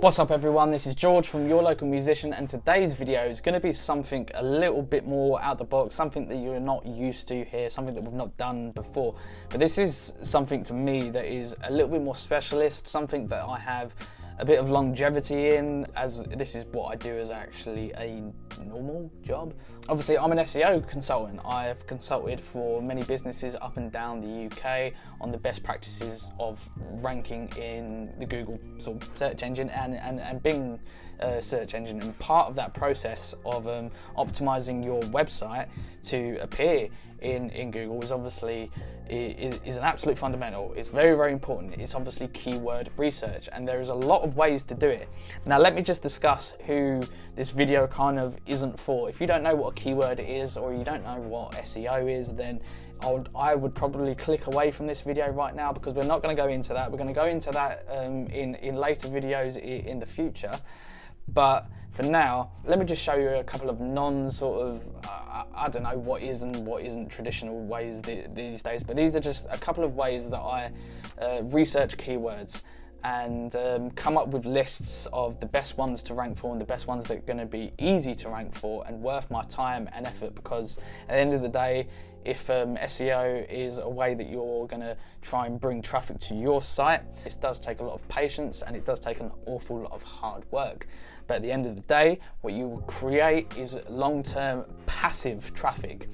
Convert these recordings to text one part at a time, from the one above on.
What's up everyone, this is George from Your Local Musician, and today's video is going to be something a little bit more out the box, something that you're not used to here, something that we've not done before. But this is something to me that is a little bit more specialist, something that I have a bit of longevity in, as this is what I do as actually a normal job. Obviously I'm an SEO consultant. I have consulted for many businesses up and down the UK on the best practices of ranking in the Google sort of search engine and Bing search engine, and part of that process of optimizing your website to appear in Google is obviously is an absolute fundamental. It's very, very important. It's obviously keyword research, and there is a lot of ways to do it. Now let me just discuss who this video kind of isn't for. If you don't know what a keyword is, or you don't know what SEO is, then I would probably click away from this video right now, because we're not going to go into that. We're going to go into that in later videos in the future. But for now, let me just show you a couple of non-sort of, I don't know what is and what isn't traditional ways these days, but these are just a couple of ways that I research keywords and come up with lists of the best ones to rank for and the best ones that are going to be easy to rank for and worth my time and effort. Because at the end of the day, if SEO is a way that you're going to try and bring traffic to your site, this does take a lot of patience and it does take an awful lot of hard work. But at the end of the day, what you will create is long-term passive traffic.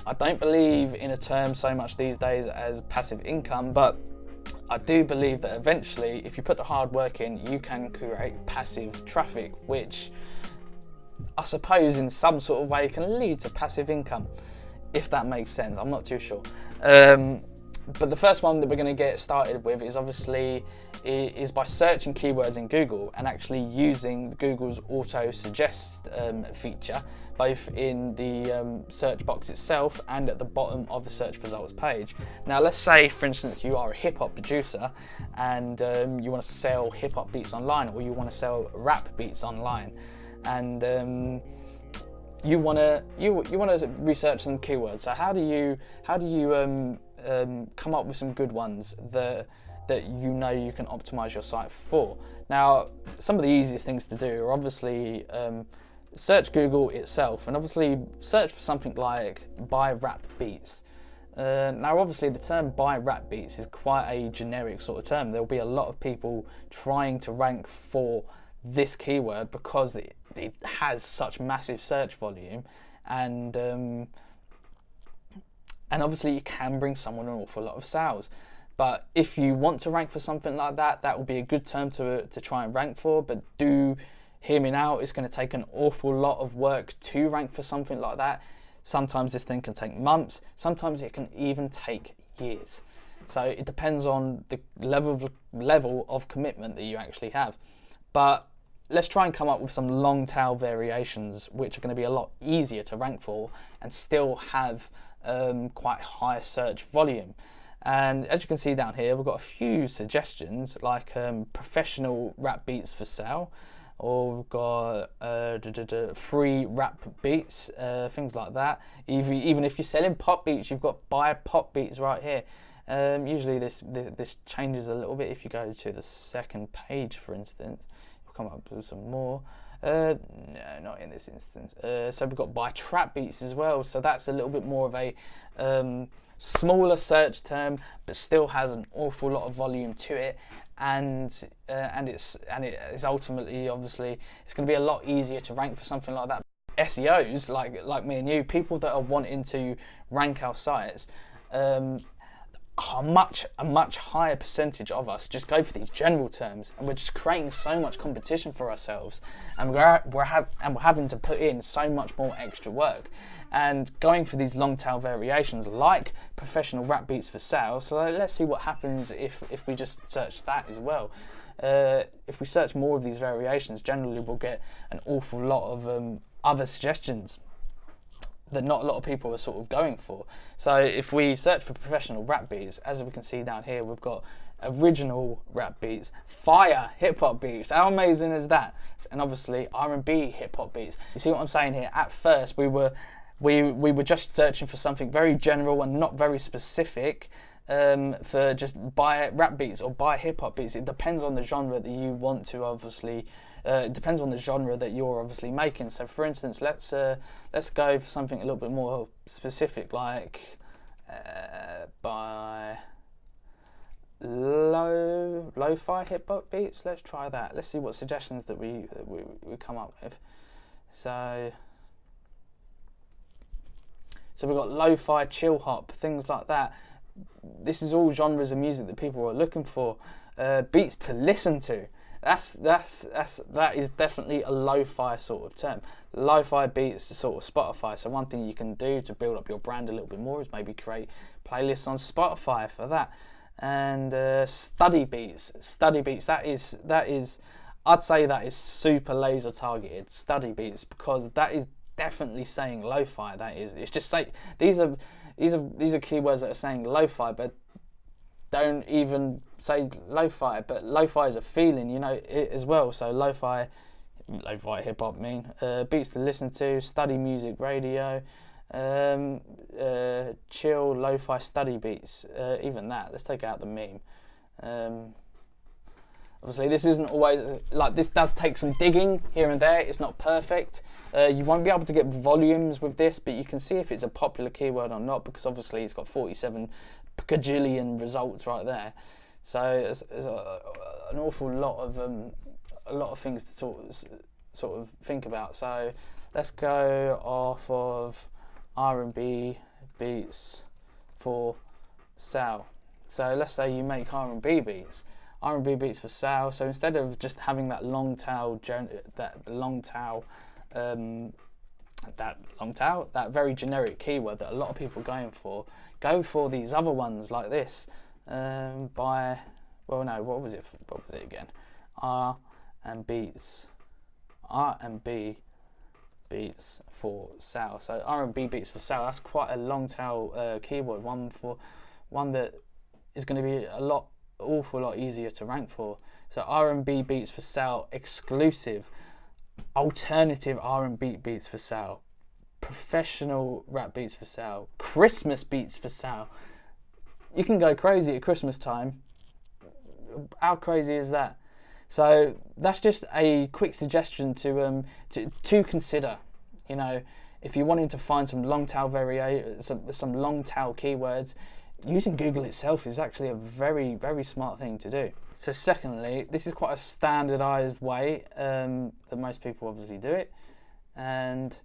I don't believe in a term so much these days as passive income, but I do believe that eventually, if you put the hard work in, you can create passive traffic, which I suppose in some sort of way can lead to passive income, if that makes sense. I'm not too sure. But the first one that we're going to get started with is obviously by searching keywords in Google and actually using Google's auto suggest feature, both in the search box itself and at the bottom of the search results page. Now let's say, for instance, you are a hip hop producer and you want to sell hip hop beats online, or you want to sell rap beats online, and you want to research some keywords. So how do you come up with some good ones that you know you can optimize your site for? Now, some of the easiest things to do are obviously search Google itself, and obviously search for something like buy rap beats. Now obviously the term buy rap beats is quite a generic sort of term. There'll be a lot of people trying to rank for this keyword because it has such massive search volume, and obviously you can bring someone an awful lot of sales. But if you want to rank for something like that, that will be a good term to try and rank for. But do hear me now, it's going to take an awful lot of work to rank for something like that. Sometimes this thing can take months, sometimes it can even take years. So it depends on the level of commitment that you actually have. But let's try and come up with some long tail variations which are going to be a lot easier to rank for and still have quite high search volume. And as you can see down here, we've got a few suggestions like professional rap beats for sale, or we've got free rap beats, things like that. Even if you're selling pop beats, you've got buy pop beats right here. Usually this changes a little bit. If you go to the second page, for instance, you'll come up with some more. No, not in this instance. So we've got buy trap beats as well. So that's a little bit more of a smaller search term, but still has an awful lot of volume to it. And it is ultimately, obviously, it's going to be a lot easier to rank for something like that. SEOs like me and you, people that are wanting to rank our sites, a much higher percentage of us just go for these general terms, and we're just creating so much competition for ourselves, and we're having to put in so much more extra work, and going for these long tail variations like professional rap beats for sale. So let's see what happens if we just search that as well. If we search more of these variations, generally we'll get an awful lot of other suggestions that not a lot of people are sort of going for. So if we search for professional rap beats, as we can see down here, we've got original rap beats, fire hip hop beats. How amazing is that? And obviously R&B hip hop beats. You see what I'm saying here? At first we were just searching for something very general and not very specific, for just buy rap beats or buy hip hop beats. It depends on the genre that you want to obviously. It depends on the genre that you're obviously making. So, for instance, let's go for something a little bit more specific, like buy lo-fi hip hop beats. Let's try that. Let's see what suggestions that we come up with. So we've got lo-fi, chill hop, things like that. This is all genres of music that people are looking for. Beats to listen to. That is definitely a lo-fi sort of term. Lo-fi beats to sort of Spotify. So one thing you can do to build up your brand a little bit more is maybe create playlists on Spotify for that. And study beats. That is I'd say that is super laser targeted. Study beats, because that is definitely saying lo-fi. That is, it's just say these are keywords that are saying lo-fi, but don't even say lo-fi. But lo-fi is a feeling, you know, it as well. So lo-fi hip hop beats to listen to, study music, radio, chill, lo-fi study beats. Even that. Let's take out the meme. Obviously, this isn't always, like, this does take some digging here and there. It's not perfect. You won't be able to get volumes with this, but you can see if it's a popular keyword or not, because obviously it's got 47 gajillion results right there. So there's an awful lot of things to sort of think about. So let's go off of R&B beats for sale. So let's say you make R&B beats for sale. So instead of just having that long tail, that very generic keyword that a lot of people are going for, go for these other ones like this. What was it again? R&B beats for sale. So R&B beats for sale. That's quite a long tail keyword. One that is going to be awful lot easier to rank for. So R&B beats for sale, exclusive, alternative R&B beats for sale, professional rap beats for sale, Christmas beats for sale. You can go crazy at Christmas time. How crazy is that? So that's just a quick suggestion to consider. You know, if you're wanting to find some long tail some long tail keywords, using Google itself is actually a very, very smart thing to do. So secondly, this is quite a standardized way that most people obviously do it. And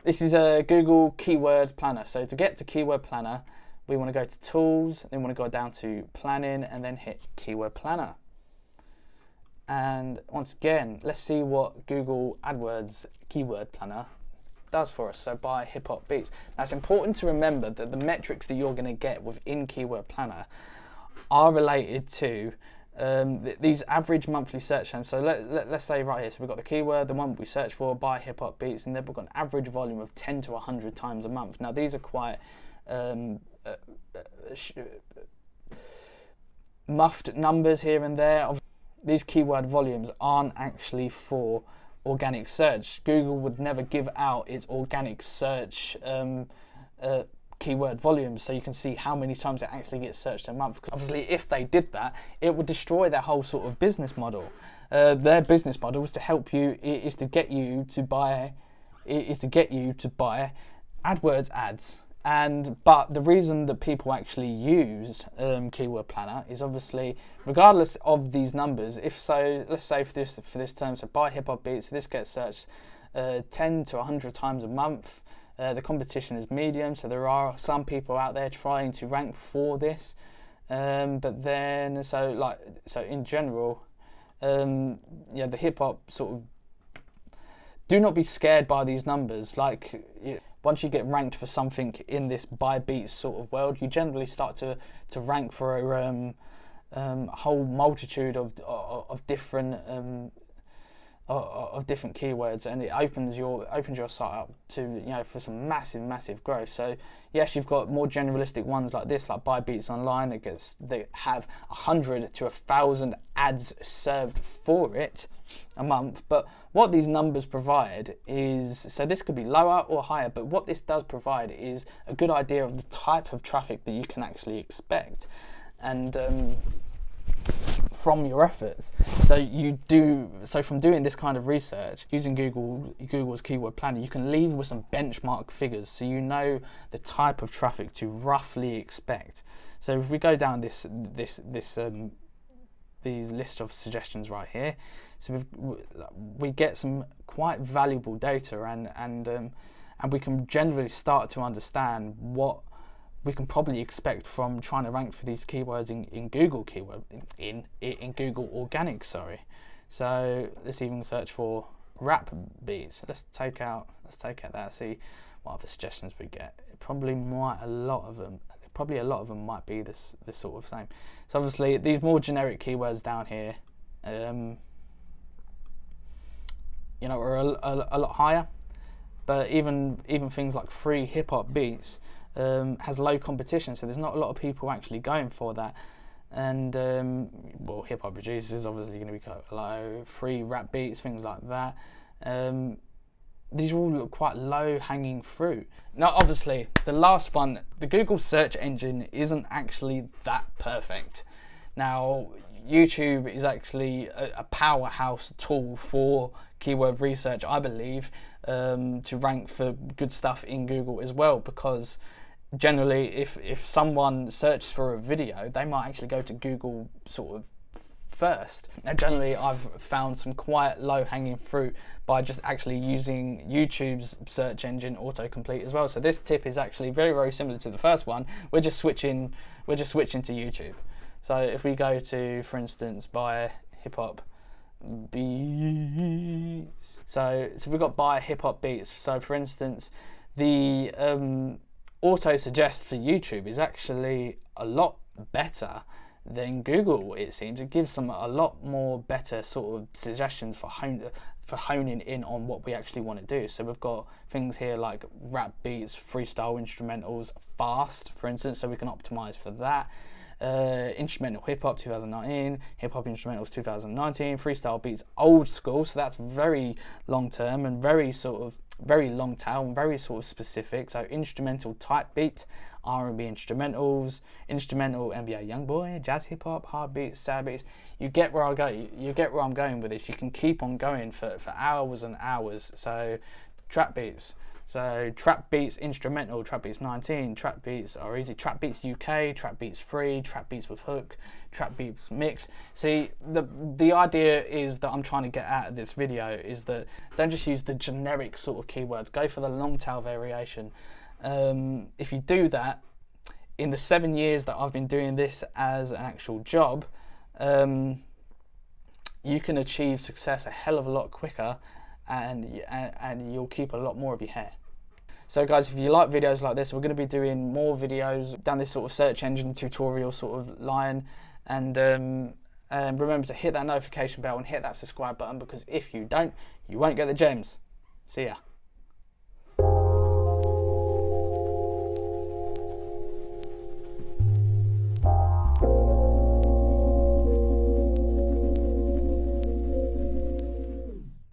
this is a Google Keyword Planner. So to get to Keyword Planner, we want to go to Tools, then we want to go down to Planning, and then hit Keyword Planner. And once again, let's see what Google AdWords Keyword Planner does for us. So buy hip hop beats. Now it's important to remember that the metrics that you're going to get within Keyword Planner are related to these average monthly search terms. So let's say right here, so we've got the keyword, the one we search for, buy hip hop beats, and then we've got an average volume of 10 to 100 times a month. Now these are quite muffed numbers here and there. These keyword volumes aren't actually for organic search. Google would never give out its organic search keyword volumes, so you can see how many times it actually gets searched a month. Obviously, if they did that, it would destroy their whole sort of business model. Their business model is to help you, is to get you to buy AdWords ads. But the reason that people actually use Keyword Planner is obviously, regardless of these numbers, let's say for this term, so buy hip hop beats, this gets searched 10 to 100 times a month. The competition is medium, so there are some people out there trying to rank for this. But then, so in general, the hip hop sort of, do not be scared by these numbers. Once you get ranked for something in this buy beats sort of world, you generally start to rank for a whole multitude of different keywords, and it opens your site up to for some massive growth. So yes, you've got more generalistic ones like this, like buy beats online, that have 100 to 1,000 ads served for it a month. But what these numbers provide is, so this could be lower or higher, but what this does provide is a good idea of the type of traffic that you can actually expect, and from your efforts. So from doing this kind of research using Google's keyword planner, you can leave with some benchmark figures, so you know the type of traffic to roughly expect. So if we go down these list of suggestions right here, so we get some quite valuable data, and we can generally start to understand what we can probably expect from trying to rank for these keywords in Google in Google Organic. So let's even search for rap beats. Let's take out that. See what other suggestions we get. Probably a lot of them might be this sort of same. So obviously these more generic keywords down here, you know, are a lot higher. But even things like free hip hop beats has low competition, so there's not a lot of people actually going for that. And well, hip hop producers obviously going to be quite low. Free rap beats, things like that. These all look quite low hanging fruit. Now obviously the last one, the Google search engine isn't actually that perfect. Now YouTube is actually a powerhouse tool for keyword research, I believe, to rank for good stuff in Google as well, because generally if someone searches for a video, they might actually go to Google sort of first. Now generally I've found some quite low hanging fruit by just actually using YouTube's search engine autocomplete as well. So this tip is actually very, very similar to the first one. We're just switching to YouTube. So if we go to, for instance, buy hip hop beats, so we've got buy hip hop beats. So for instance, the auto suggest for YouTube is actually a lot better than Google. It seems it gives them a lot more better sort of suggestions for honing in on what we actually want to do. So we've got things here like rap beats, freestyle instrumentals, fast, for instance, so we can optimize for that. Instrumental hip hop 2019, hip hop instrumentals 2019, freestyle beats old school, so that's very long term and very long tail and very sort of specific. So instrumental type beat, R&B instrumentals, instrumental NBA Youngboy, jazz hip hop, hard beats, sad beats. You get where I go. You get where I'm going with this. You can keep on going for hours and hours. So trap beats. So trap beats instrumental, trap beats 19, trap beats are easy, trap beats UK, trap beats free, trap beats with hook, trap beats mix. See, the idea is that I'm trying to get out of this video is that don't just use the generic sort of keywords, go for the long tail variation. If you do that, in the 7 years that I've been doing this as an actual job, you can achieve success a hell of a lot quicker, and you'll keep a lot more of your hair. So guys, if you like videos like this, we're going to be doing more videos down this sort of search engine tutorial sort of line, and remember to hit that notification bell and hit that subscribe button, because if you don't, you won't get the gems. See ya.